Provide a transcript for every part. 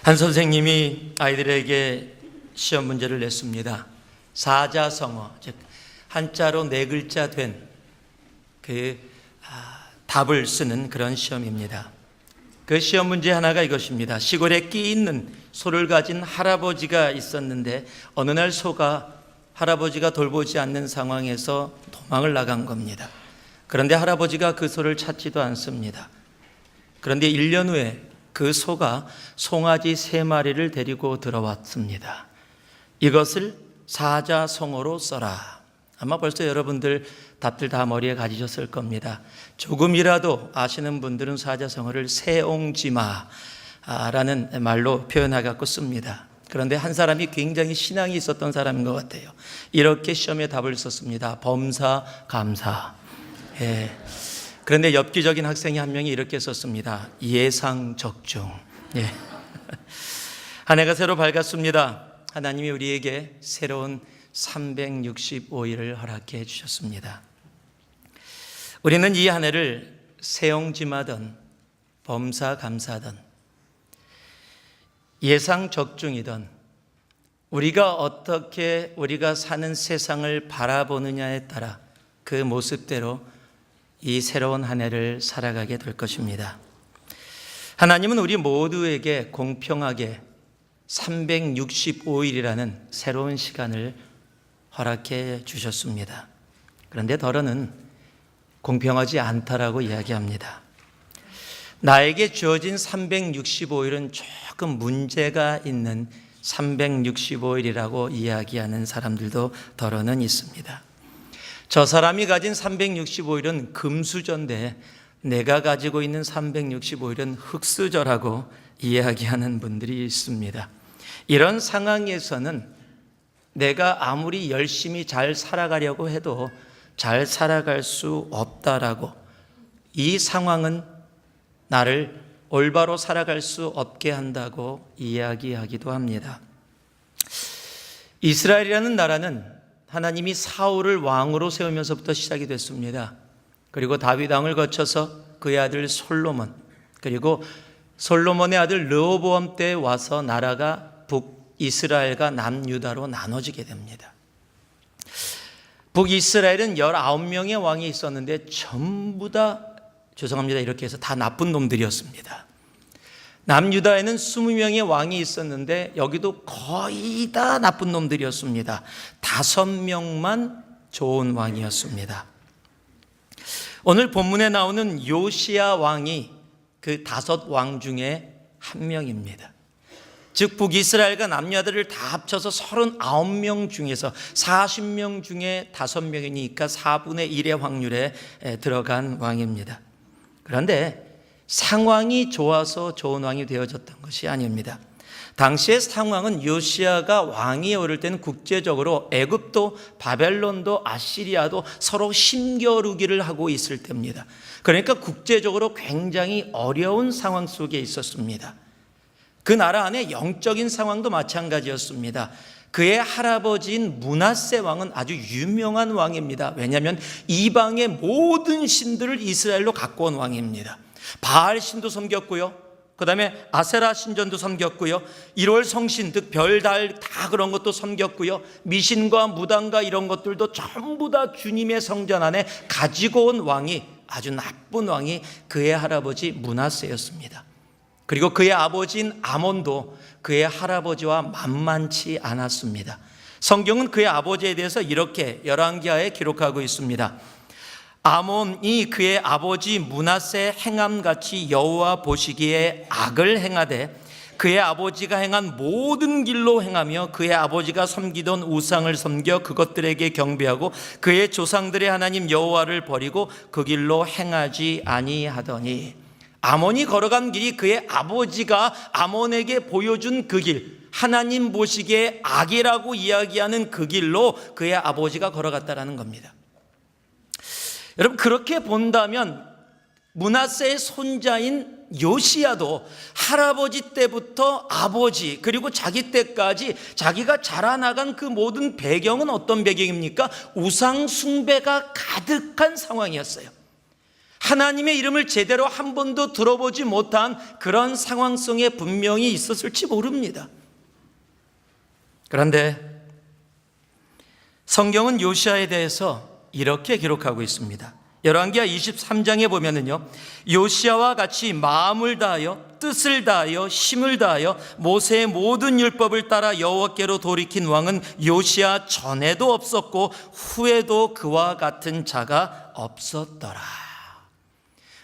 한 선생님이 아이들에게 시험 문제를 냈습니다. 사자성어, 즉 한자로 네 글자 된 답을 쓰는 그런 시험입니다. 그 시험 문제 하나가 이것입니다. 시골에 끼 있는 소를 가진 할아버지가 있었는데 어느 날 소가 할아버지가 돌보지 않는 상황에서 도망을 나간 겁니다. 그런데 할아버지가 그 소를 찾지도 않습니다. 그런데 1년 후에 그 소가 송아지 3마리를 데리고 들어왔습니다. 이것을 사자성어로 써라. 아마 벌써 여러분들 답들 다 머리에 가지셨을 겁니다. 조금이라도 아시는 분들은 사자성어를 새옹지마라는 말로 표현하고 씁니다. 그런데 한 사람이 굉장히 신앙이 있었던 사람인 것 같아요. 이렇게 시험에 답을 썼습니다. 범사감사. 그런데 엽기적인 학생이 한 명이 이렇게 썼습니다. 예상적중. 한 해가 새로 밝았습니다. 하나님이 우리에게 새로운 365일을 허락해 주셨습니다. 우리는 이 한 해를 새옹지마든 범사감사든 예상적중이든 우리가 어떻게 우리가 사는 세상을 바라보느냐에 따라 그 모습대로 이 새로운 한 해를 살아가게 될 것입니다. 하나님은 우리 모두에게 공평하게 365일이라는 새로운 시간을 허락해 주셨습니다. 그런데 더러는 공평하지 않다라고 이야기합니다. 나에게 주어진 365일은 조금 문제가 있는 365일이라고 이야기하는 사람들도 더러는 있습니다. 저 사람이 가진 365일은 금수저인데 내가 가지고 있는 365일은 흙수저라고 이야기하는 분들이 있습니다. 이런 상황에서는 내가 아무리 열심히 잘 살아가려고 해도 잘 살아갈 수 없다라고, 이 상황은 나를 올바로 살아갈 수 없게 한다고 이야기하기도 합니다. 이스라엘이라는 나라는 하나님이 사울을 왕으로 세우면서부터 시작이 됐습니다. 그리고 다윗 왕을 거쳐서 그의 아들 솔로몬, 그리고 솔로몬의 아들 르호보암 때 와서 나라가 북이스라엘과 남유다로 나눠지게 됩니다. 북이스라엘은 19명의 왕이 있었는데 전부 다, 죄송합니다, 이렇게 해서 다 나쁜 놈들이었습니다. 남유다에는 20명의 왕이 있었는데 여기도 거의 다 나쁜 놈들이었습니다. 5명만 좋은 왕이었습니다. 오늘 본문에 나오는 요시야 왕이 그 5왕 중에 한 명입니다. 즉 북이스라엘과 남유다를 다 합쳐서 39명 중에서 40명 중에 5명이니까 4분의 1의 확률에 들어간 왕입니다. 그런데 상황이 좋아서 좋은 왕이 되어졌던 것이 아닙니다. 당시의 상황은 요시야가 왕이 오를 때는 국제적으로 애굽도 바벨론도 아시리아도 서로 힘겨루기를 하고 있을 때입니다. 그러니까 국제적으로 굉장히 어려운 상황 속에 있었습니다. 그 나라 안에 영적인 상황도 마찬가지였습니다. 그의 할아버지인 므낫세 왕은 아주 유명한 왕입니다. 왜냐하면 이방의 모든 신들을 이스라엘로 갖고 온 왕입니다. 바알 신도 섬겼고요, 그 다음에 아세라 신전도 섬겼고요, 1월 성신, 즉 별, 달 다 그런 것도 섬겼고요, 미신과 무당과 이런 것들도 전부 다 주님의 성전 안에 가지고 온 왕이, 아주 나쁜 왕이 그의 할아버지 므낫세였습니다. 그리고 그의 아버지인 아몬도 그의 할아버지와 만만치 않았습니다. 성경은 그의 아버지에 대해서 이렇게 열왕기하에 기록하고 있습니다. 아몬이 그의 아버지 므낫세 행함같이 여호와 보시기에 악을 행하되 그의 아버지가 행한 모든 길로 행하며 그의 아버지가 섬기던 우상을 섬겨 그것들에게 경배하고 그의 조상들의 하나님 여호와를 버리고 그 길로 행하지 아니하더니, 아몬이 걸어간 길이 그의 아버지가 아몬에게 보여준 그 길, 하나님 보시기에 악이라고 이야기하는 그 길로 그의 아버지가 걸어갔다라는 겁니다. 여러분, 그렇게 본다면 므낫세의 손자인 요시야도 할아버지 때부터 아버지 그리고 자기 때까지 자기가 자라나간 그 모든 배경은 어떤 배경입니까? 우상 숭배가 가득한 상황이었어요. 하나님의 이름을 제대로 한 번도 들어보지 못한 그런 상황 속에 분명히 있었을지 모릅니다. 그런데 성경은 요시아에 대해서 이렇게 기록하고 있습니다. 열왕기하 23장에 보면은요, 요시아와 같이 마음을 다하여 뜻을 다하여 힘을 다하여 모세의 모든 율법을 따라 여호와께로 돌이킨 왕은 요시아 전에도 없었고 후에도 그와 같은 자가 없었더라.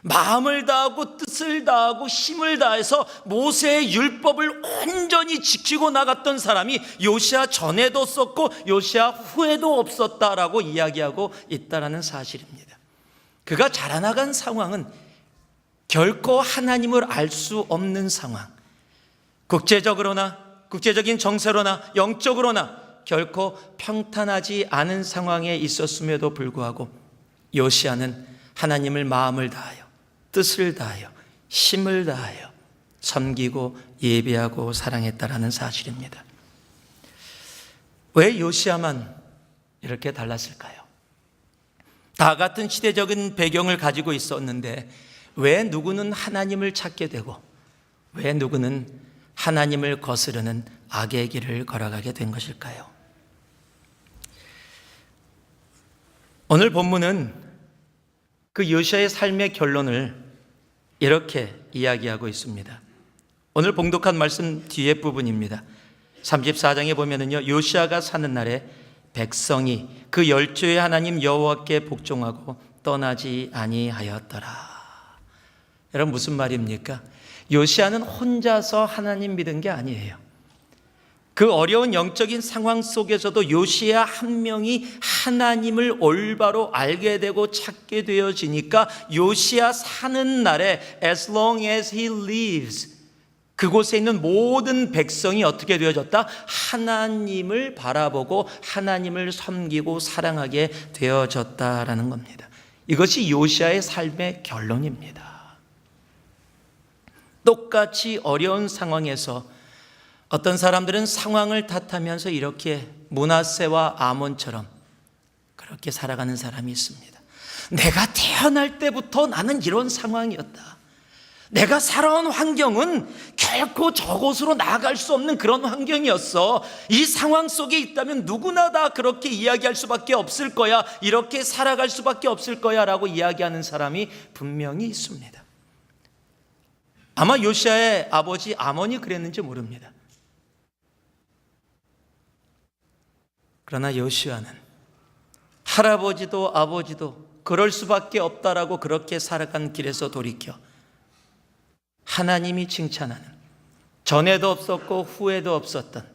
마음을 다하고 뜻을 다하고 힘을 다해서 모세의 율법을 온전히 지키고 나갔던 사람이 요시아 전에도 없었고 요시아 후에도 없었다라고 이야기하고 있다는 사실입니다. 그가 자라나간 상황은 결코 하나님을 알 수 없는 상황, 국제적인 정세로나 영적으로나 결코 평탄하지 않은 상황에 있었음에도 불구하고 요시아는 하나님을 마음을 다하여 뜻을 다하여 힘을 다하여 섬기고 예배하고 사랑했다라는 사실입니다. 왜 요시아만 이렇게 달랐을까요? 다 같은 시대적인 배경을 가지고 있었는데 왜 누구는 하나님을 찾게 되고 왜 누구는 하나님을 거스르는 악의 길을 걸어가게 된 것일까요? 오늘 본문은 그 요시아의 삶의 결론을 이렇게 이야기하고 있습니다. 오늘 봉독한 말씀 뒤에 부분입니다. 34장에 보면은요, 요시아가 사는 날에 백성이 그 열조의 하나님 여호와께 복종하고 떠나지 아니하였더라. 여러분, 무슨 말입니까? 요시아는 혼자서 하나님 믿은 게 아니에요. 그 어려운 영적인 상황 속에서도 요시아 한 명이 하나님을 올바로 알게 되고 찾게 되어지니까 요시아 사는 날에 as long as he lives, 그곳에 있는 모든 백성이 어떻게 되어졌다? 하나님을 바라보고 하나님을 섬기고 사랑하게 되어졌다라는 겁니다. 이것이 요시아의 삶의 결론입니다. 똑같이 어려운 상황에서 어떤 사람들은 상황을 탓하면서 이렇게 므낫세와 아몬처럼 그렇게 살아가는 사람이 있습니다. 내가 태어날 때부터 나는 이런 상황이었다. 내가 살아온 환경은 결코 저곳으로 나아갈 수 없는 그런 환경이었어. 이 상황 속에 있다면 누구나 다 그렇게 이야기할 수밖에 없을 거야. 이렇게 살아갈 수밖에 없을 거야 라고 이야기하는 사람이 분명히 있습니다. 아마 요시아의 아버지 아몬이 그랬는지 모릅니다. 그러나 요시아는 할아버지도 아버지도 그럴 수밖에 없다라고 그렇게 살아간 길에서 돌이켜 하나님이 칭찬하는, 전에도 없었고 후에도 없었던,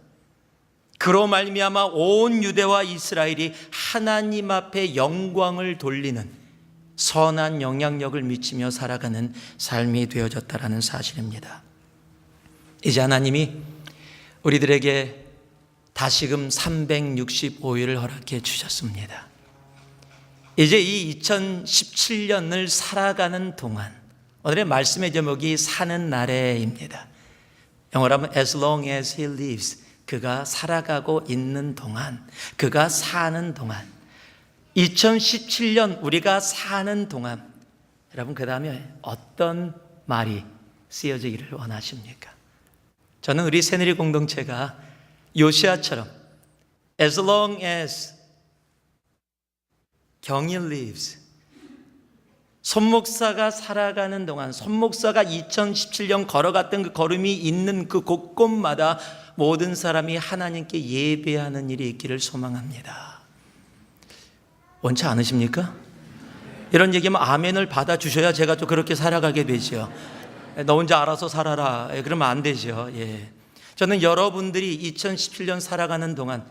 그로 말미암아 온 유대와 이스라엘이 하나님 앞에 영광을 돌리는 선한 영향력을 미치며 살아가는 삶이 되어졌다라는 사실입니다. 이제 하나님이 우리들에게 다시금 365일을 허락해 주셨습니다. 이제 이 2017년을 살아가는 동안, 오늘의 말씀의 제목이 사는 날에입니다. 영어로 하면 as long as he lives, 그가 살아가고 있는 동안, 그가 사는 동안, 2017년 우리가 사는 동안, 여러분 그 다음에 어떤 말이 쓰여지기를 원하십니까? 저는 우리 새누리 공동체가 요시아처럼 as long as 경이 lives, 손목사가 살아가는 동안, 손목사가 2017년 걸어갔던 그 걸음이 있는 그 곳곳마다 모든 사람이 하나님께 예배하는 일이 있기를 소망합니다. 원치 않으십니까? 이런 얘기하면 아멘을 받아주셔야 제가 또 그렇게 살아가게 되죠. 너 혼자 알아서 살아라, 그러면 안 되죠. 예. 저는 여러분들이 2017년 살아가는 동안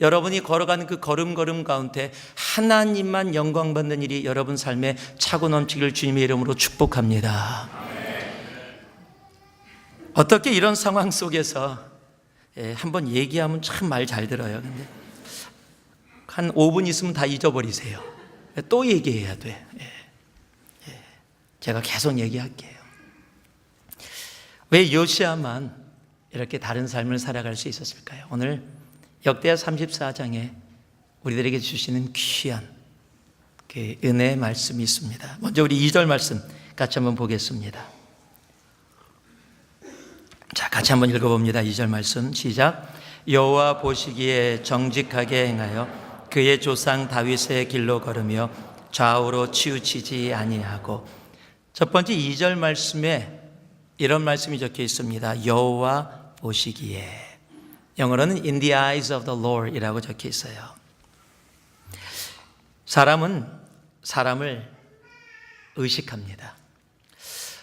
여러분이 걸어가는 그 걸음걸음 가운데 하나님만 영광 받는 일이 여러분 삶에 차고 넘치기를 주님의 이름으로 축복합니다. 어떻게 이런 상황 속에서 한번 얘기하면 참 말 잘 들어요. 근데 한 5분 있으면 다 잊어버리세요. 또 얘기해야 돼. 제가 계속 얘기할게요. 왜 요시아만 이렇게 다른 삶을 살아갈 수 있었을까요? 오늘 역대하 34장에 우리들에게 주시는 귀한 그 은혜의 말씀이 있습니다. 먼저 우리 2절 말씀 같이 한번 보겠습니다. 자, 같이 한번 읽어봅니다. 2절 말씀 시작. 여호와 보시기에 정직하게 행하여 그의 조상 다윗의 길로 걸으며 좌우로 치우치지 아니하고. 첫 번째 2절 말씀에 이런 말씀이 적혀 있습니다. 여호와 보시기에. 영어로는 In the eyes of the Lord 이라고 적혀 있어요. 사람은 사람을 의식합니다.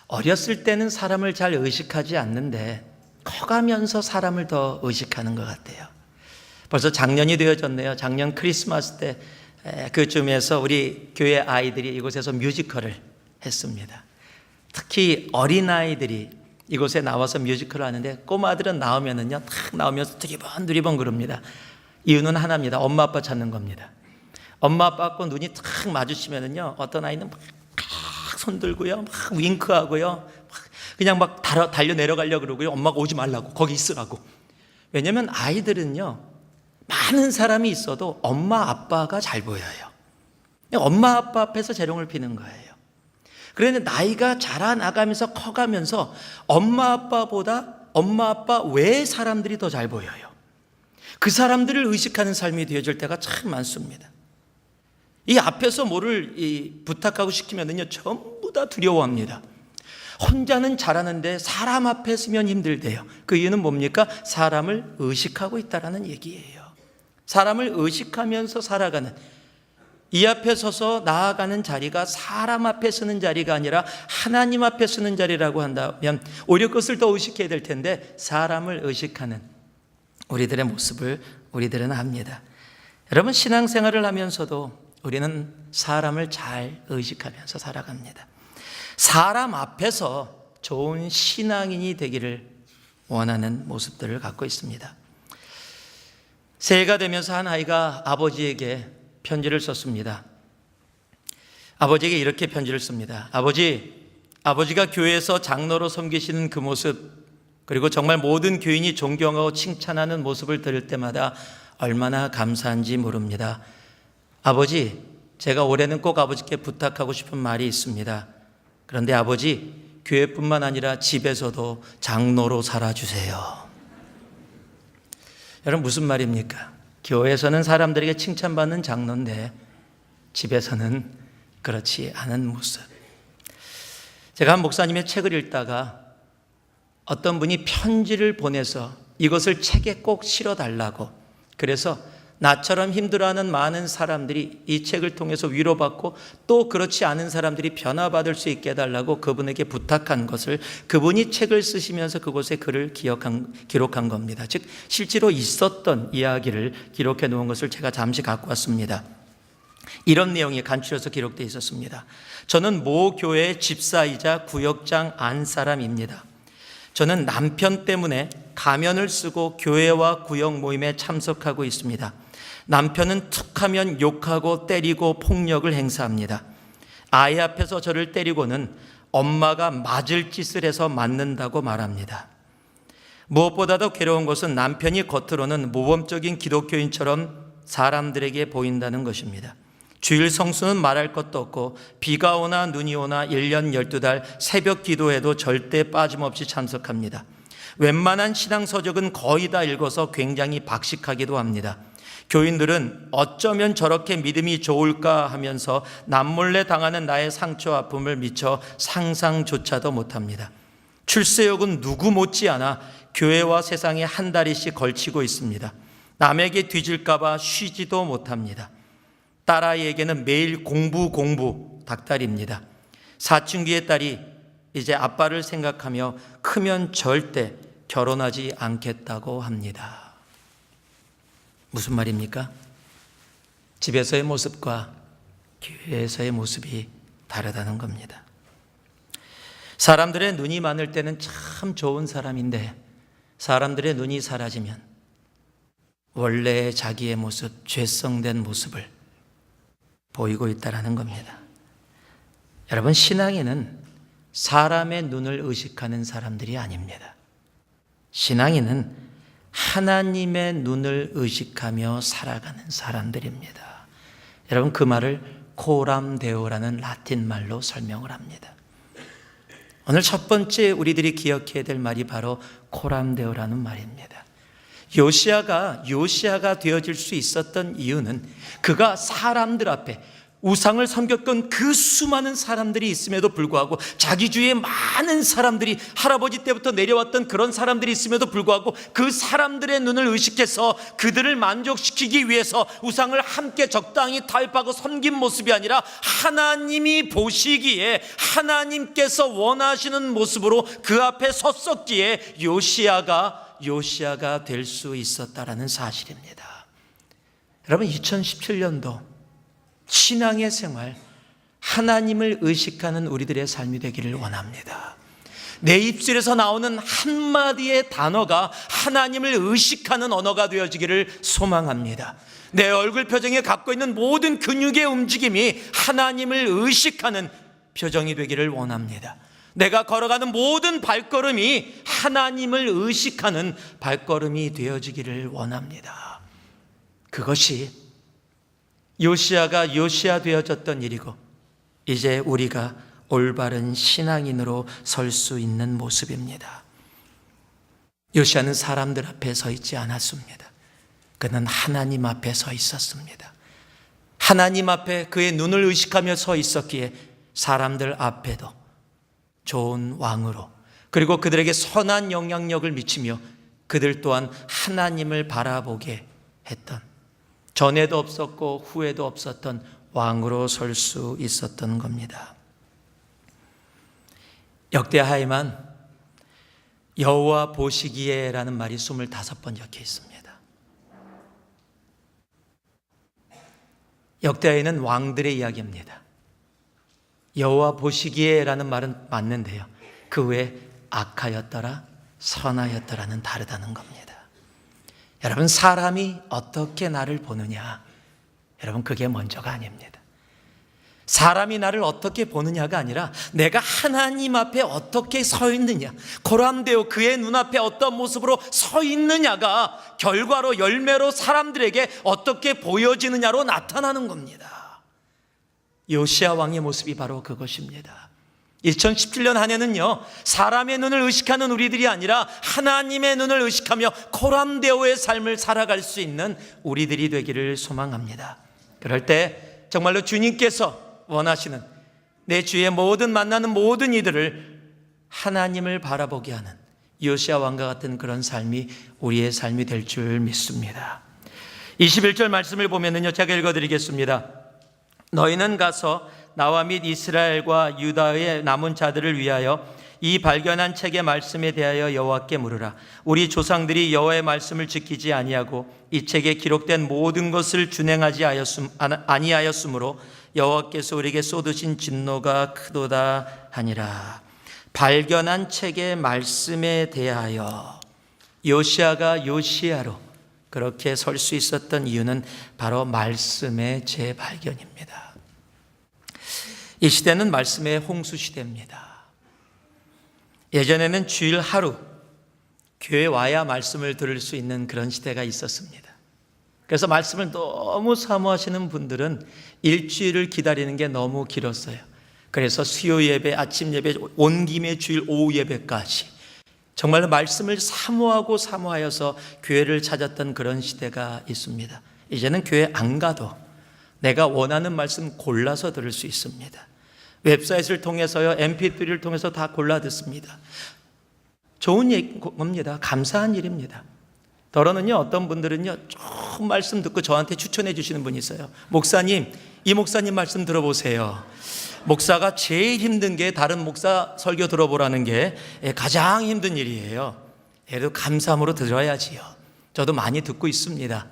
어렸을 때는 사람을 잘 의식하지 않는데 커가면서 사람을 더 의식하는 것 같아요. 벌써 작년이 되어졌네요. 작년 크리스마스 때 그쯤에서 우리 교회 아이들이 이곳에서 뮤지컬을 했습니다. 특히 어린아이들이 이곳에 나와서 뮤지컬을 하는데 꼬마들은 나오면은요, 탁 나오면서 두리번 그럽니다. 이유는 하나입니다. 엄마 아빠 찾는 겁니다. 엄마 아빠하고 눈이 탁 마주치면은요, 어떤 아이는 막 손들고요, 막 윙크하고요, 그냥 막 달려 내려가려고 그러고요, 엄마가 오지 말라고, 거기 있으라고. 왜냐면 아이들은요, 많은 사람이 있어도 엄마 아빠가 잘 보여요. 엄마 아빠 앞에서 재롱을 피는 거예요. 그런데 나이가 자라나가면서 커가면서 엄마 아빠보다 엄마 아빠 외의 사람들이 더 잘 보여요. 그 사람들을 의식하는 삶이 되어질 때가 참 많습니다. 이 앞에서 뭐를 부탁하고 시키면은요, 전부 다 두려워합니다. 혼자는 잘하는데 사람 앞에 서면 힘들대요. 그 이유는 뭡니까? 사람을 의식하고 있다라는 얘기예요. 사람을 의식하면서 살아가는, 이 앞에 서서 나아가는 자리가 사람 앞에 서는 자리가 아니라 하나님 앞에 서는 자리라고 한다면 오히려 그것을 더 의식해야 될 텐데, 사람을 의식하는 우리들의 모습을 우리들은 압니다. 여러분, 신앙생활을 하면서도 우리는 사람을 잘 의식하면서 살아갑니다. 사람 앞에서 좋은 신앙인이 되기를 원하는 모습들을 갖고 있습니다. 새해가 되면서 한 아이가 아버지에게 편지를 썼습니다. 아버지에게 이렇게 편지를 씁니다. 아버지가 교회에서 장로로 섬기시는 그 모습, 그리고 정말 모든 교인이 존경하고 칭찬하는 모습을 들을 때마다 얼마나 감사한지 모릅니다. 아버지, 제가 올해는 꼭 아버지께 부탁하고 싶은 말이 있습니다. 그런데 아버지, 교회뿐만 아니라 집에서도 장로로 살아주세요. 여러분, 무슨 말입니까? 교회에서는 사람들에게 칭찬받는 장로인데 집에서는 그렇지 않은 모습. 제가 한 목사님의 책을 읽다가 어떤 분이 편지를 보내서 이것을 책에 꼭 실어달라고, 그래서 나처럼 힘들어하는 많은 사람들이 이 책을 통해서 위로받고 또 그렇지 않은 사람들이 변화받을 수 있게 해달라고 그분에게 부탁한 것을, 그분이 책을 쓰시면서 그곳에 글을 기록한 겁니다. 즉 실제로 있었던 이야기를 기록해 놓은 것을 제가 잠시 갖고 왔습니다. 이런 내용이 간추려서 기록되어 있었습니다. 저는 모 교회의 집사이자 구역장 안 사람입니다. 저는 남편 때문에 가면을 쓰고 교회와 구역 모임에 참석하고 있습니다. 남편은 툭하면 욕하고 때리고 폭력을 행사합니다. 아이 앞에서 저를 때리고는 엄마가 맞을 짓을 해서 맞는다고 말합니다. 무엇보다도 괴로운 것은 남편이 겉으로는 모범적인 기독교인처럼 사람들에게 보인다는 것입니다. 주일 성수는 말할 것도 없고 비가 오나 눈이 오나 1년 12달 새벽 기도에도 절대 빠짐없이 참석합니다. 웬만한 신앙 서적은 거의 다 읽어서 굉장히 박식하기도 합니다. 교인들은 어쩌면 저렇게 믿음이 좋을까 하면서 남몰래 당하는 나의 상처 아픔을 미처 상상조차도 못합니다. 출세욕은 누구 못지않아 교회와 세상에 한 다리씩 걸치고 있습니다. 남에게 뒤질까 봐 쉬지도 못합니다. 딸아이에게는 매일 공부 닥달입니다. 사춘기의 딸이 이제 아빠를 생각하며 크면 절대 결혼하지 않겠다고 합니다. 무슨 말입니까? 집에서의 모습과 교회에서의 모습이 다르다는 겁니다. 사람들의 눈이 많을 때는 참 좋은 사람인데 사람들의 눈이 사라지면 원래의 자기의 모습, 죄성된 모습을 보이고 있다는 겁니다. 여러분, 신앙인은 사람의 눈을 의식하는 사람들이 아닙니다. 신앙인은 하나님의 눈을 의식하며 살아가는 사람들입니다. 여러분, 그 말을 코람데오라는 라틴 말로 설명을 합니다. 오늘 첫 번째 우리들이 기억해야 될 말이 바로 코람데오라는 말입니다. 요시아가 되어질 수 있었던 이유는 그가 사람들 앞에 우상을 섬겼던 그 수많은 사람들이 있음에도 불구하고, 자기 주위에 많은 사람들이, 할아버지 때부터 내려왔던 그런 사람들이 있음에도 불구하고 그 사람들의 눈을 의식해서 그들을 만족시키기 위해서 우상을 함께 적당히 타협하고 섬긴 모습이 아니라 하나님이 보시기에 하나님께서 원하시는 모습으로 그 앞에 섰었기에 요시아가 될 수 있었다라는 사실입니다. 여러분, 2017년도 신앙의 생활, 하나님을 의식하는 우리들의 삶이 되기를 원합니다. 내 입술에서 나오는 한마디의 단어가 하나님을 의식하는 언어가 되어지기를 소망합니다. 내 얼굴 표정에 갖고 있는 모든 근육의 움직임이 하나님을 의식하는 표정이 되기를 원합니다. 내가 걸어가는 모든 발걸음이 하나님을 의식하는 발걸음이 되어지기를 원합니다. 그것이 요시아가 요시아 되어졌던 일이고, 이제 우리가 올바른 신앙인으로 설 수 있는 모습입니다. 요시아는 사람들 앞에 서 있지 않았습니다. 그는 하나님 앞에 서 있었습니다. 하나님 앞에 그의 눈을 의식하며 서 있었기에 사람들 앞에도 좋은 왕으로, 그리고 그들에게 선한 영향력을 미치며 그들 또한 하나님을 바라보게 했던, 전에도 없었고 후에도 없었던 왕으로 설 수 있었던 겁니다. 역대하에만 여호와 보시기에라는 말이 25번 적혀 있습니다. 역대하에는 왕들의 이야기입니다. 여호와 보시기에라는 말은 맞는데요, 그 외에 악하였더라 선하였더라는 다르다는 겁니다. 여러분, 사람이 어떻게 나를 보느냐, 여러분, 그게 먼저가 아닙니다. 사람이 나를 어떻게 보느냐가 아니라 내가 하나님 앞에 어떻게 서 있느냐, 코람데오 그의 눈앞에 어떤 모습으로 서 있느냐가 결과로, 열매로 사람들에게 어떻게 보여지느냐로 나타나는 겁니다. 요시아 왕의 모습이 바로 그것입니다. 2017년 한 해는요, 사람의 눈을 의식하는 우리들이 아니라 하나님의 눈을 의식하며 코람데오의 삶을 살아갈 수 있는 우리들이 되기를 소망합니다. 그럴 때 정말로 주님께서 원하시는, 내 주위에 만나는 모든 이들을 하나님을 바라보게 하는 요시아 왕과 같은 그런 삶이 우리의 삶이 될 줄 믿습니다. 21절 말씀을 보면은요, 제가 읽어드리겠습니다. 너희는 가서 나와 및 이스라엘과 유다의 남은 자들을 위하여 이 발견한 책의 말씀에 대하여 여호와께 물으라. 우리 조상들이 여호와의 말씀을 지키지 아니하고 이 책에 기록된 모든 것을 준행하지 아니하였으므로 여호와께서 우리에게 쏟으신 진노가 크도다 하니라. 발견한 책의 말씀에 대하여 요시아가 요시아로 그렇게 설 수 있었던 이유는 바로 말씀의 재발견입니다. 이 시대는 말씀의 홍수 시대입니다. 예전에는 주일 하루 교회 와야 말씀을 들을 수 있는 그런 시대가 있었습니다. 그래서 말씀을 너무 사모하시는 분들은 일주일을 기다리는 게 너무 길었어요. 그래서 수요 예배, 아침 예배, 온 김에 주일 오후 예배까지 정말로 말씀을 사모하여서 교회를 찾았던 그런 시대가 있습니다. 이제는 교회 안 가도 내가 원하는 말씀 골라서 들을 수 있습니다. 웹사이트를 통해서요, mp3를 통해서 다 골라 듣습니다. 좋은 겁니다. 감사한 일입니다. 더러는요, 어떤 분들은요, 좋은 말씀 듣고 저한테 추천해 주시는 분이 있어요. 목사님, 이 목사님 말씀 들어보세요. 목사가 제일 힘든 게 다른 목사 설교 들어보라는 게 가장 힘든 일이에요. 그래도 감사함으로 들어야지요. 저도 많이 듣고 있습니다.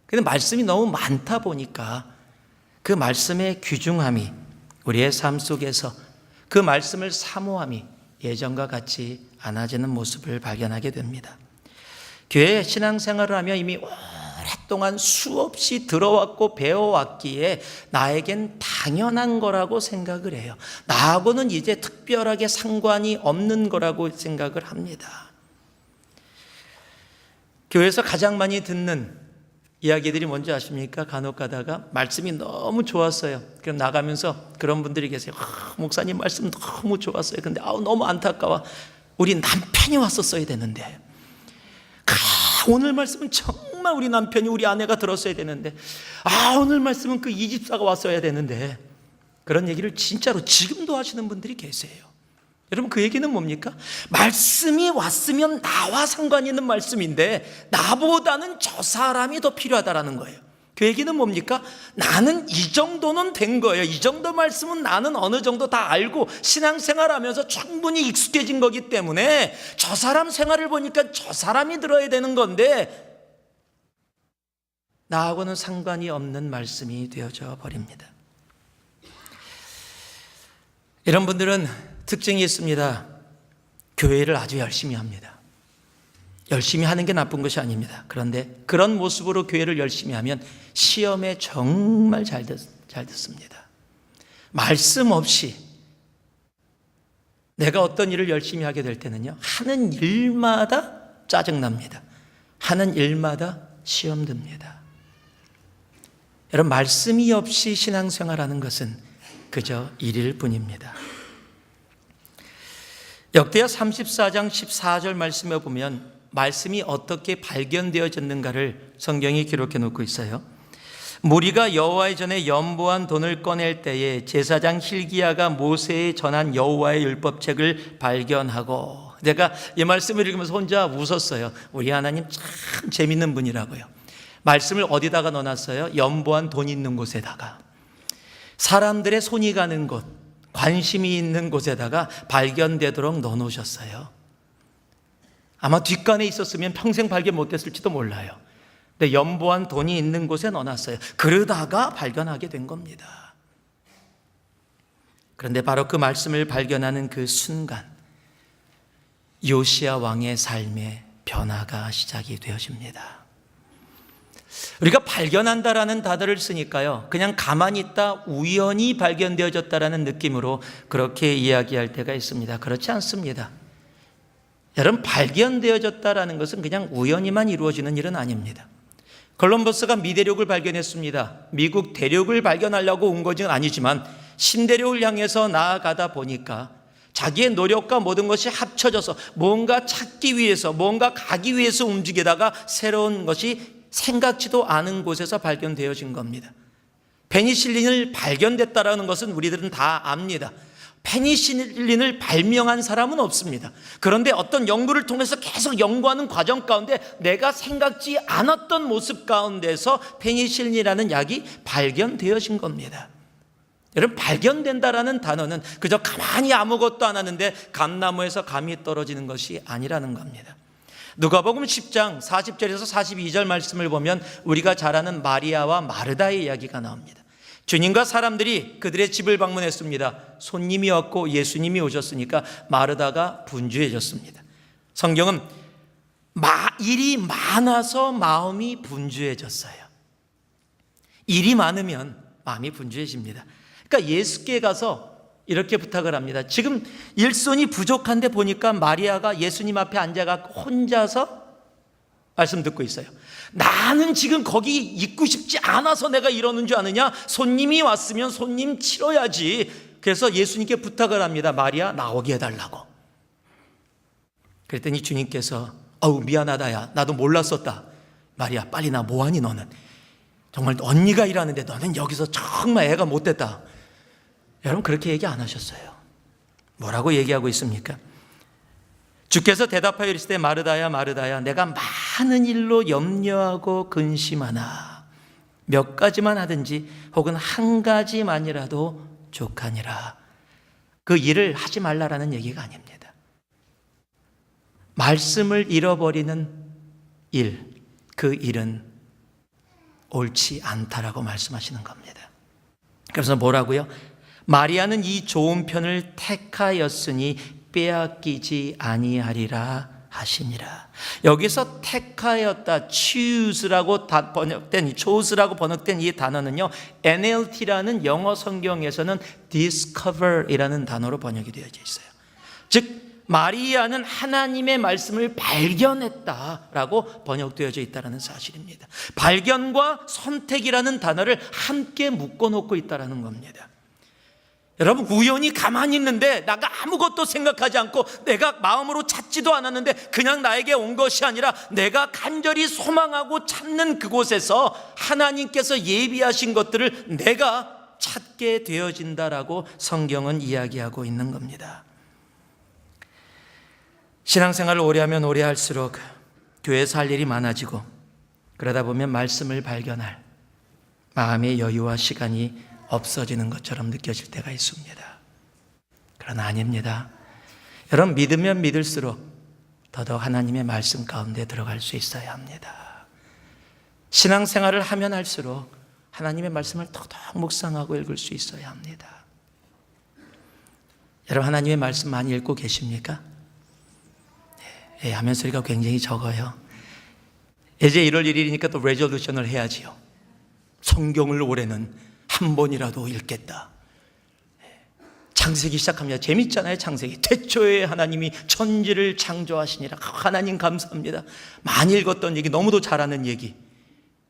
근데 말씀이 너무 많다 보니까 그 말씀의 귀중함이 우리의 삶 속에서, 그 말씀을 사모함이 예전과 같이 않아지는 모습을 발견하게 됩니다. 교회 신앙생활을 하며 이미 오랫동안 수없이 들어왔고 배워왔기에 나에겐 당연한 거라고 생각을 해요. 나하고는 이제 특별하게 상관이 없는 거라고 생각을 합니다. 교회에서 가장 많이 듣는 이야기들이 뭔지 아십니까? 간혹 가다가 말씀이 너무 좋았어요. 그럼 나가면서 그런 분들이 계세요. 목사님 말씀 너무 좋았어요. 근데 너무 안타까워. 우리 남편이 왔었어야 되는데, 오늘 말씀은 정말 우리 남편이, 우리 아내가 들었어야 되는데, 오늘 말씀은 그 이 집사가 왔어야 되는데, 그런 얘기를 진짜로 지금도 하시는 분들이 계세요. 여러분, 그 얘기는 뭡니까? 말씀이 왔으면 나와 상관이 있는 말씀인데 나보다는 저 사람이 더 필요하다라는 거예요. 그 얘기는 뭡니까? 나는 이 정도는 된 거예요. 이 정도 말씀은 나는 어느 정도 다 알고 신앙생활하면서 충분히 익숙해진 거기 때문에 저 사람 생활을 보니까 저 사람이 들어야 되는 건데 나하고는 상관이 없는 말씀이 되어져 버립니다. 이런 분들은 특징이 있습니다. 교회를 아주 열심히 합니다. 열심히 하는 게 나쁜 것이 아닙니다. 그런데 그런 모습으로 교회를 열심히 하면 시험에 정말 잘 듣습니다. 말씀 없이 내가 어떤 일을 열심히 하게 될 때는요, 하는 일마다 짜증납니다. 하는 일마다 시험 듭니다. 여러분, 말씀이 없이 신앙생활하는 것은 그저 일일 뿐입니다. 역대하 34장 14절 말씀에 보면 말씀이 어떻게 발견되어졌는가를 성경이 기록해 놓고 있어요. 무리가 여호와의 전에 연보한 돈을 꺼낼 때에 제사장 hil기야가 모세에 전한 여호와의 율법책을 발견하고, 제가 이 말씀을 읽으면서 혼자 웃었어요. 우리 하나님 참 재밌는 분이라고요. 말씀을 어디다가 넣어놨어요? 연보한 돈 있는 곳에다가, 사람들의 손이 가는 곳, 관심이 있는 곳에다가 발견되도록 넣어놓으셨어요. 아마 뒷간에 있었으면 평생 발견 못했을지도 몰라요. 근데 연보한 돈이 있는 곳에 넣어놨어요. 그러다가 발견하게 된 겁니다. 그런데 바로 그 말씀을 발견하는 그 순간 요시야 왕의 삶의 변화가 시작이 되어집니다. 우리가 발견한다라는 단어를 쓰니까요, 그냥 가만히 있다 우연히 발견되어졌다라는 느낌으로 그렇게 이야기할 때가 있습니다. 그렇지 않습니다. 여러분, 발견되어졌다라는 것은 그냥 우연히만 이루어지는 일은 아닙니다. 콜럼버스가 미대륙을 발견했습니다. 미국 대륙을 발견하려고 온 것은 아니지만 신대륙을 향해서 나아가다 보니까 자기의 노력과 모든 것이 합쳐져서 뭔가 찾기 위해서, 뭔가 가기 위해서 움직이다가 새로운 것이 생각지도 않은 곳에서 발견되어진 겁니다. 페니실린을 발견됐다라는 것은 우리들은 다 압니다. 페니실린을 발명한 사람은 없습니다. 그런데 어떤 연구를 통해서 계속 연구하는 과정 가운데 내가 생각지 않았던 모습 가운데서 페니실린이라는 약이 발견되어진 겁니다. 여러분, 발견된다라는 단어는 그저 가만히 아무것도 안 하는데 감나무에서 감이 떨어지는 것이 아니라는 겁니다. 누가복음 10장 40절에서 42절 말씀을 보면 우리가 잘 아는 마리아와 마르다의 이야기가 나옵니다. 주님과 사람들이 그들의 집을 방문했습니다. 손님이 왔고 예수님이 오셨으니까 마르다가 분주해졌습니다. 성경은 일이 많아서 마음이 분주해졌어요. 일이 많으면 마음이 분주해집니다. 그러니까 예수께 가서 이렇게 부탁을 합니다. 지금 일손이 부족한데 보니까 마리아가 예수님 앞에 앉아갖고 혼자서 말씀 듣고 있어요. 나는 지금 거기 있고 싶지 않아서 내가 이러는 줄 아느냐? 손님이 왔으면 손님 치러야지. 그래서 예수님께 부탁을 합니다. 마리아, 나오게 해달라고. 그랬더니 주님께서 미안하다, 야, 나도 몰랐었다. 마리아, 빨리 나 뭐하니 너는? 정말 언니가 일하는데 너는 여기서 정말 애가 못됐다. 여러분, 그렇게 얘기 안 하셨어요. 뭐라고 얘기하고 있습니까? 주께서 대답하여 이르시되 마르다야 마르다야, 내가 많은 일로 염려하고 근심하나 몇 가지만 하든지 혹은 한 가지만이라도 족하니라. 그 일을 하지 말라라는 얘기가 아닙니다. 말씀을 잃어버리는 일, 그 일은 옳지 않다라고 말씀하시는 겁니다. 그래서 뭐라고요? 마리아는 이 좋은 편을 택하였으니 빼앗기지 아니하리라 하시니라. 여기서 택하였다, choose라고 번역된 이 단어는요, NLT라는 영어 성경에서는 discover이라는 단어로 번역이 되어져 있어요. 즉 마리아는 하나님의 말씀을 발견했다라고 번역되어져 있다는 사실입니다. 발견과 선택이라는 단어를 함께 묶어놓고 있다는 겁니다. 여러분, 우연히 가만히 있는데 내가 아무것도 생각하지 않고 내가 마음으로 찾지도 않았는데 그냥 나에게 온 것이 아니라 내가 간절히 소망하고 찾는 그곳에서 하나님께서 예비하신 것들을 내가 찾게 되어진다라고 성경은 이야기하고 있는 겁니다. 신앙생활을 오래 하면 오래 할수록 교회에서 할 일이 많아지고 그러다 보면 말씀을 발견할 마음의 여유와 시간이 없어지는 것처럼 느껴질 때가 있습니다. 그러나 아닙니다. 여러분, 믿으면 믿을수록 더더욱 하나님의 말씀 가운데 들어갈 수 있어야 합니다. 신앙생활을 하면 할수록 하나님의 말씀을 더더욱 묵상하고 읽을 수 있어야 합니다. 여러분, 하나님의 말씀 많이 읽고 계십니까? 네, 하면 소리가 굉장히 적어요. 이제 1월 1일이니까 또 레졸루션을 해야지요. 성경을 올해는 한 번이라도 읽겠다. 창세기 시작합니다. 재밌잖아요. 창세기. 태초에 하나님이 천지를 창조하시니라. 하나님 감사합니다. 많이 읽었던 얘기, 너무도 잘하는 얘기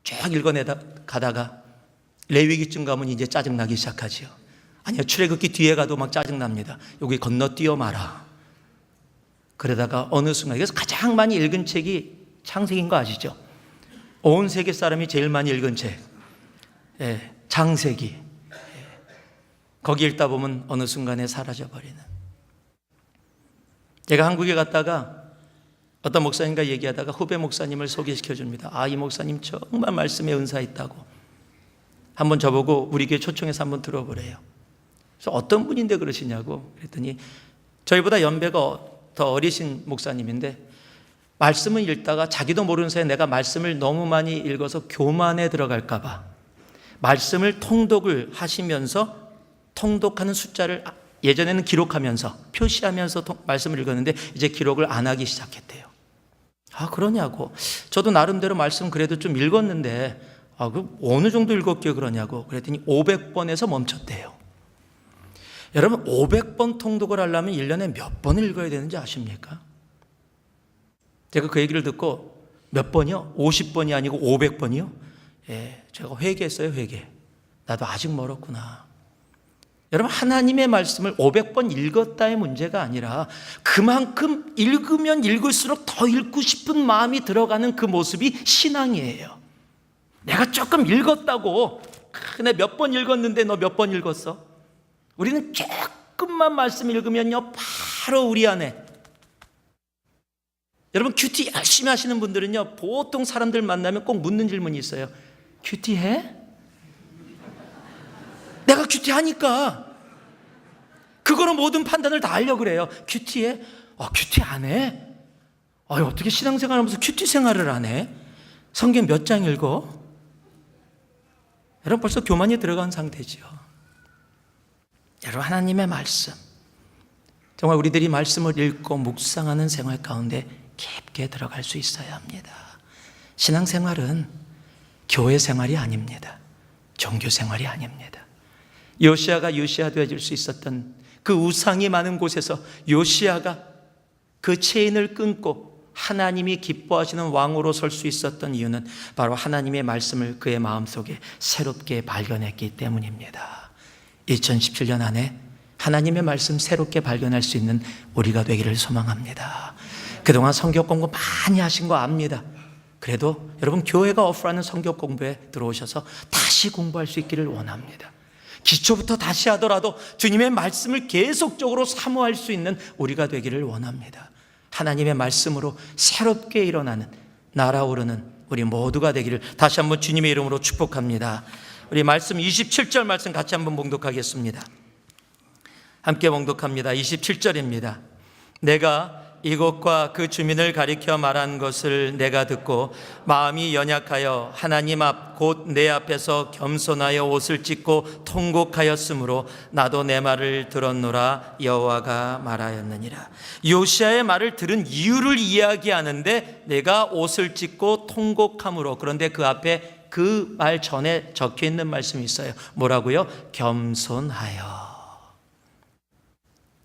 쭉 읽어내다 가다가 레위기쯤 가면 이제 짜증나기 시작하지요. 아니요, 출애굽기 뒤에 가도 막 짜증납니다. 여기 건너뛰어 마라. 그러다가 어느 순간, 그래서 가장 많이 읽은 책이 창세기인 거 아시죠? 온 세계 사람이 제일 많이 읽은 책, 창세기. 거기 읽다 보면 어느 순간에 사라져버리는. 제가 한국에 갔다가 어떤 목사님과 얘기하다가 후배 목사님을 소개시켜 줍니다. 이 목사님 정말 말씀에 은사 있다고. 한번 저보고 우리 교회 초청해서 한번 들어보래요. 그래서 어떤 분인데 그러시냐고 그랬더니 저희보다 연배가 더 어리신 목사님인데 말씀을 읽다가 자기도 모르는 사이에 내가 말씀을 너무 많이 읽어서 교만에 들어갈까 봐 말씀을 통독을 하시면서 통독하는 숫자를 예전에는 기록하면서 표시하면서 말씀을 읽었는데 이제 기록을 안 하기 시작했대요. 그러냐고. 저도 나름대로 말씀 그래도 좀 읽었는데 그 어느 정도 읽었기에 그러냐고 그랬더니 500번에서 멈췄대요. 여러분, 500번 통독을 하려면 1년에 몇 번을 읽어야 되는지 아십니까? 제가 그 얘기를 듣고 몇 번이요? 50번이 아니고 500번이요? 제가 회개했어요. 회개. 나도 아직 멀었구나. 여러분, 하나님의 말씀을 500번 읽었다의 문제가 아니라 그만큼 읽으면 읽을수록 더 읽고 싶은 마음이 들어가는 그 모습이 신앙이에요. 내가 조금 읽었다고, 근데 몇 번 읽었는데 너 몇 번 읽었어? 우리는 조금만 말씀 읽으면요 바로 우리 안에. 여러분, 큐티 열심히 하시는 분들은요 보통 사람들 만나면 꼭 묻는 질문이 있어요. 큐티해? 내가 큐티하니까 그거로 모든 판단을 다 하려고 그래요. 큐티해? 큐티 안 해? 어떻게 신앙생활하면서 큐티 생활을 안 해? 성경 몇 장 읽어? 여러분, 벌써 교만이 들어간 상태죠. 여러분, 하나님의 말씀, 정말 우리들이 말씀을 읽고 묵상하는 생활 가운데 깊게 들어갈 수 있어야 합니다. 신앙생활은 교회 생활이 아닙니다. 종교 생활이 아닙니다. 요시아가 요시아 되어질 수 있었던 그 우상이 많은 곳에서 요시아가 그 체인을 끊고 하나님이 기뻐하시는 왕으로 설 수 있었던 이유는 바로 하나님의 말씀을 그의 마음속에 새롭게 발견했기 때문입니다. 2017년 안에 하나님의 말씀 새롭게 발견할 수 있는 우리가 되기를 소망합니다. 그동안 성경 공부 많이 하신 거 압니다. 그래도 여러분, 교회가 오프라는 성경 공부에 들어오셔서 다시 공부할 수 있기를 원합니다. 기초부터 다시 하더라도 주님의 말씀을 계속적으로 사모할 수 있는 우리가 되기를 원합니다. 하나님의 말씀으로 새롭게 일어나는, 날아오르는 우리 모두가 되기를 다시 한번 주님의 이름으로 축복합니다. 우리 말씀 27절 말씀 같이 한번 봉독하겠습니다. 함께 봉독합니다. 27절입니다. 내가 이곳과 그 주민을 가리켜 말한 것을 내가 듣고 마음이 연약하여 하나님 앞 곧 내 앞에서 겸손하여 옷을 찢고 통곡하였으므로 나도 내 말을 들었노라 여호와가 말하였느니라. 요시아의 말을 들은 이유를 이야기하는데 내가 옷을 찢고 통곡함으로, 그런데 그 앞에 그 말 전에 적혀 있는 말씀이 있어요. 뭐라고요? 겸손하여.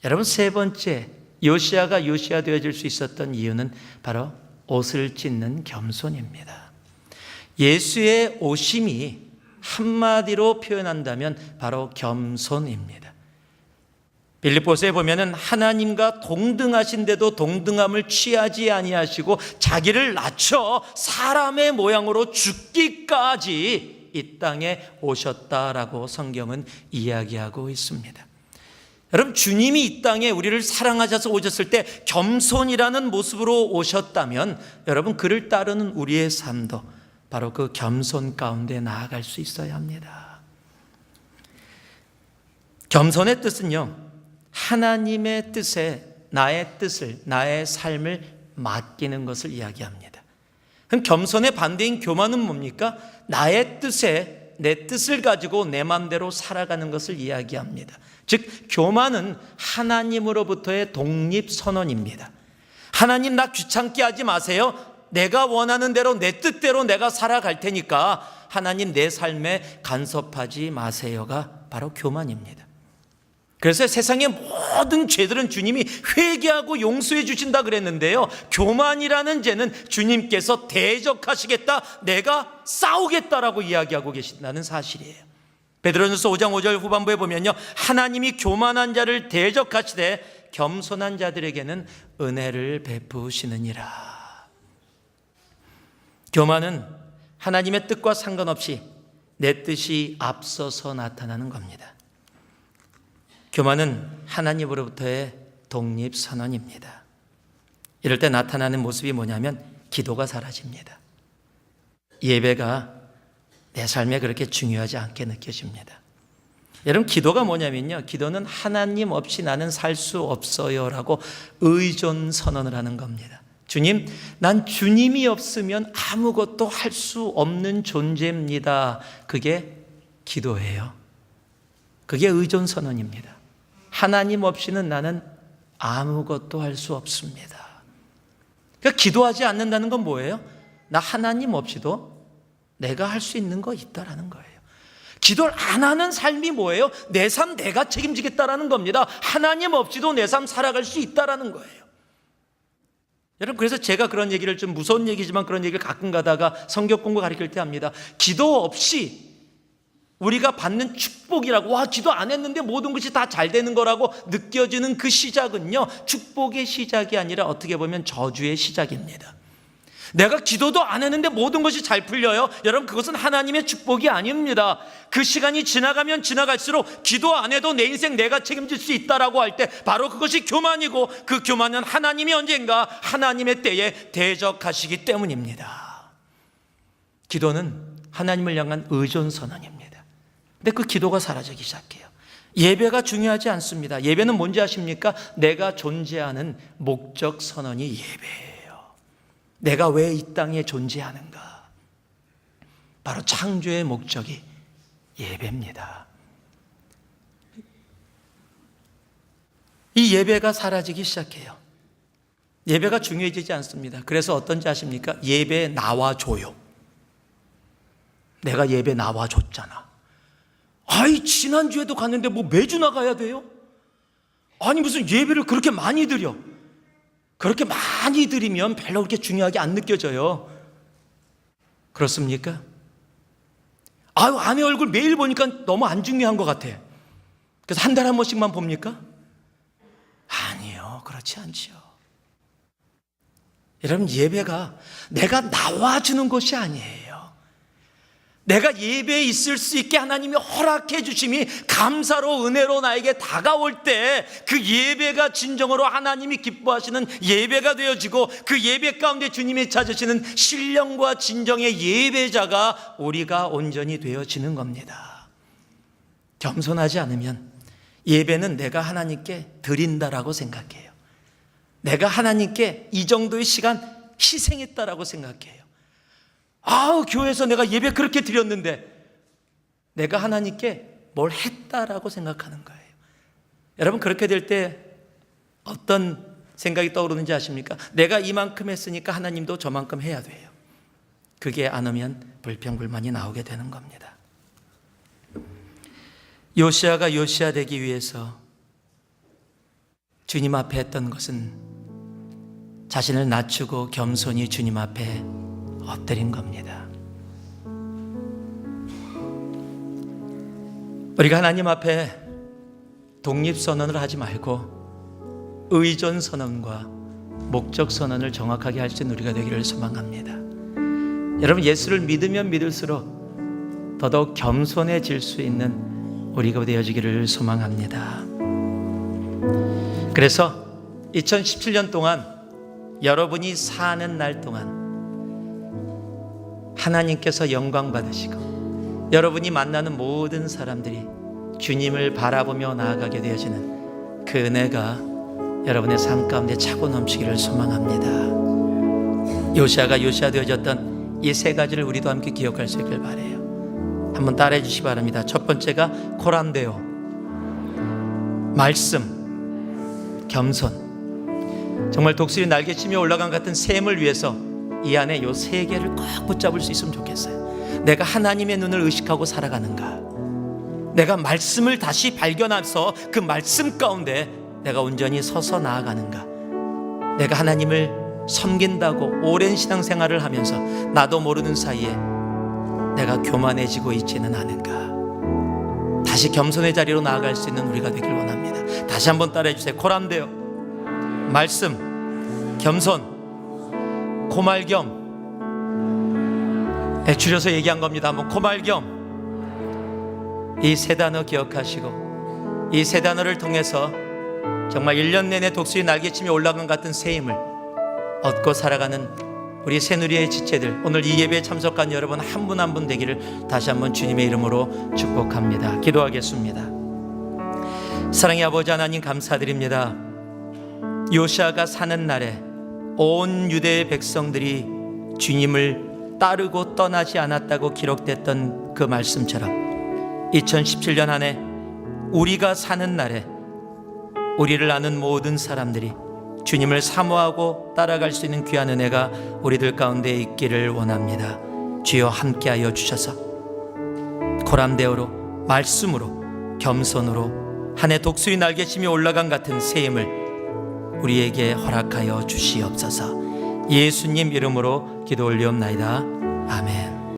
여러분, 세 번째 요시야가 요시야 되어질 수 있었던 이유는 바로 옷을 찢는 겸손입니다. 예수의 오심이 한마디로 표현한다면 바로 겸손입니다. 빌립보서에 보면은 하나님과 동등하신데도 동등함을 취하지 아니하시고 자기를 낮춰 사람의 모양으로 죽기까지 이 땅에 오셨다라고 성경은 이야기하고 있습니다. 여러분, 주님이 이 땅에 우리를 사랑하셔서 오셨을 때 겸손이라는 모습으로 오셨다면 여러분, 그를 따르는 우리의 삶도 바로 그 겸손 가운데 나아갈 수 있어야 합니다. 겸손의 뜻은요, 하나님의 뜻에 나의 뜻을, 나의 삶을 맡기는 것을 이야기합니다. 그럼 겸손의 반대인 교만은 뭡니까? 나의 뜻에 내 뜻을 가지고 내 마음대로 살아가는 것을 이야기합니다. 즉, 교만은 하나님으로부터의 독립선언입니다. 하나님, 나 귀찮게 하지 마세요. 내가 원하는 대로 내 뜻대로 내가 살아갈 테니까 하나님 내 삶에 간섭하지 마세요가 바로 교만입니다. 그래서 세상의 모든 죄들은 주님이 회개하고 용서해 주신다 그랬는데요, 교만이라는 죄는 주님께서 대적하시겠다, 내가 싸우겠다라고 이야기하고 계신다는 사실이에요. 베드로전서 5장 5절 후반부에 보면요, 하나님이 교만한 자를 대적하시되 겸손한 자들에게는 은혜를 베푸시느니라. 교만은 하나님의 뜻과 상관없이 내 뜻이 앞서서 나타나는 겁니다. 교만은 하나님으로부터의 독립선언입니다. 이럴 때 나타나는 모습이 뭐냐면 기도가 사라집니다. 예배가 내 삶에 그렇게 중요하지 않게 느껴집니다. 여러분, 기도가 뭐냐면요, 기도는 하나님 없이 나는 살 수 없어요 라고 의존 선언을 하는 겁니다. 주님, 난 주님이 없으면 아무것도 할 수 없는 존재입니다. 그게 기도예요. 그게 의존 선언입니다. 하나님 없이는 나는 아무것도 할 수 없습니다. 그러니까 기도하지 않는다는 건 뭐예요? 나 하나님 없이도 내가 할 수 있는 거 있다라는 거예요. 기도를 안 하는 삶이 뭐예요? 내 삶 내가 책임지겠다라는 겁니다. 하나님 없이도 내 삶 살아갈 수 있다라는 거예요. 여러분, 그래서 제가 그런 얘기를, 좀 무서운 얘기지만 그런 얘기를 가끔 가다가 성경 공부 가르칠 때 합니다. 기도 없이 우리가 받는 축복이라고, 와, 기도 안 했는데 모든 것이 다 잘 되는 거라고 느껴지는 그 시작은요, 축복의 시작이 아니라 어떻게 보면 저주의 시작입니다. 내가 기도도 안 했는데 모든 것이 잘 풀려요. 여러분, 그것은 하나님의 축복이 아닙니다. 그 시간이 지나가면 지나갈수록 기도 안 해도 내 인생 내가 책임질 수 있다라고 할 때 바로 그것이 교만이고, 그 교만은 하나님이 언젠가 하나님의 때에 대적하시기 때문입니다. 기도는 하나님을 향한 의존 선언입니다. 근데 그 기도가 사라지기 시작해요. 예배가 중요하지 않습니다. 예배는 뭔지 아십니까? 내가 존재하는 목적 선언이 예배예요. 내가 왜 이 땅에 존재하는가? 바로 창조의 목적이 예배입니다. 이 예배가 사라지기 시작해요. 예배가 중요해지지 않습니다. 그래서 어떤지 아십니까? 예배에 나와줘요. 내가 예배 나와줬잖아. 아이, 지난주에도 갔는데 뭐 매주 나가야 돼요? 아니, 무슨 예배를 그렇게 많이 드려? 그렇게 많이 드리면 별로 그렇게 중요하게 안 느껴져요. 그렇습니까? 아유, 아내 얼굴 매일 보니까 너무 안 중요한 것 같아. 그래서 한 달에 한 번씩만 봅니까? 아니요, 그렇지 않지요. 여러분, 예배가 내가 나와주는 것이 아니에요. 내가 예배에 있을 수 있게 하나님이 허락해 주심이 감사로, 은혜로 나에게 다가올 때 그 예배가 진정으로 하나님이 기뻐하시는 예배가 되어지고, 그 예배 가운데 주님이 찾으시는 신령과 진정의 예배자가 우리가 온전히 되어지는 겁니다. 겸손하지 않으면 예배는 내가 하나님께 드린다라고 생각해요. 내가 하나님께 이 정도의 시간 희생했다라고 생각해요. 아우, 교회에서 내가 예배 그렇게 드렸는데 내가 하나님께 뭘 했다라고 생각하는 거예요. 여러분, 그렇게 될 때 어떤 생각이 떠오르는지 아십니까? 내가 이만큼 했으니까 하나님도 저만큼 해야 돼요. 그게 안 오면 불평불만이 나오게 되는 겁니다. 요시야가 요시야 되기 위해서 주님 앞에 했던 것은 자신을 낮추고 겸손히 주님 앞에 엎드린 겁니다. 우리가 하나님 앞에 독립선언을 하지 말고 의존선언과 목적선언을 정확하게 할 수 있는 우리가 되기를 소망합니다. 여러분, 예수를 믿으면 믿을수록 더더욱 겸손해질 수 있는 우리가 되어지기를 소망합니다. 그래서 2017년 동안 여러분이 사는 날 동안 하나님께서 영광 받으시고 여러분이 만나는 모든 사람들이 주님을 바라보며 나아가게 되어지는 그 은혜가 여러분의 삶 가운데 차고 넘치기를 소망합니다. 요시아가 요시아 되어졌던 이 세 가지를 우리도 함께 기억할 수 있길 바라요. 한번 따라해 주시기 바랍니다. 첫 번째가 코람데오, 말씀, 겸손. 정말 독수리 날개치며 올라간 같은 샘을 위해서 이 안에 요 세 개를 꼭 붙잡을 수 있으면 좋겠어요. 내가 하나님의 눈을 의식하고 살아가는가? 내가 말씀을 다시 발견해서 그 말씀 가운데 내가 온전히 서서 나아가는가? 내가 하나님을 섬긴다고 오랜 신앙생활을 하면서 나도 모르는 사이에 내가 교만해지고 있지는 않은가? 다시 겸손의 자리로 나아갈 수 있는 우리가 되길 원합니다. 다시 한번 따라해 주세요. 코람데오, 말씀, 겸손, 코말겸. 줄여서 얘기한 겁니다. 한번 코말겸. 이 세 단어 기억하시고 이 세 단어를 통해서 정말 1년 내내 독수리 날개치며 올라간 같은 새 힘을 얻고 살아가는 우리 새누리의 지체들, 오늘 이 예배에 참석한 여러분 한 분 한 분 되기를 다시 한번 주님의 이름으로 축복합니다. 기도하겠습니다. 사랑의 아버지 하나님, 감사드립니다. 요시아가 사는 날에 온 유대의 백성들이 주님을 따르고 떠나지 않았다고 기록됐던 그 말씀처럼 2017년 한 해 우리가 사는 날에 우리를 아는 모든 사람들이 주님을 사모하고 따라갈 수 있는 귀한 은혜가 우리들 가운데 있기를 원합니다. 주여 함께하여 주셔서 코람데오로, 말씀으로, 겸손으로 한 해 독수리 날개치며 올라간 같은 새 힘을 우리에게 허락하여 주시옵소서. 예수님 이름으로 기도 올리옵나이다. 아멘.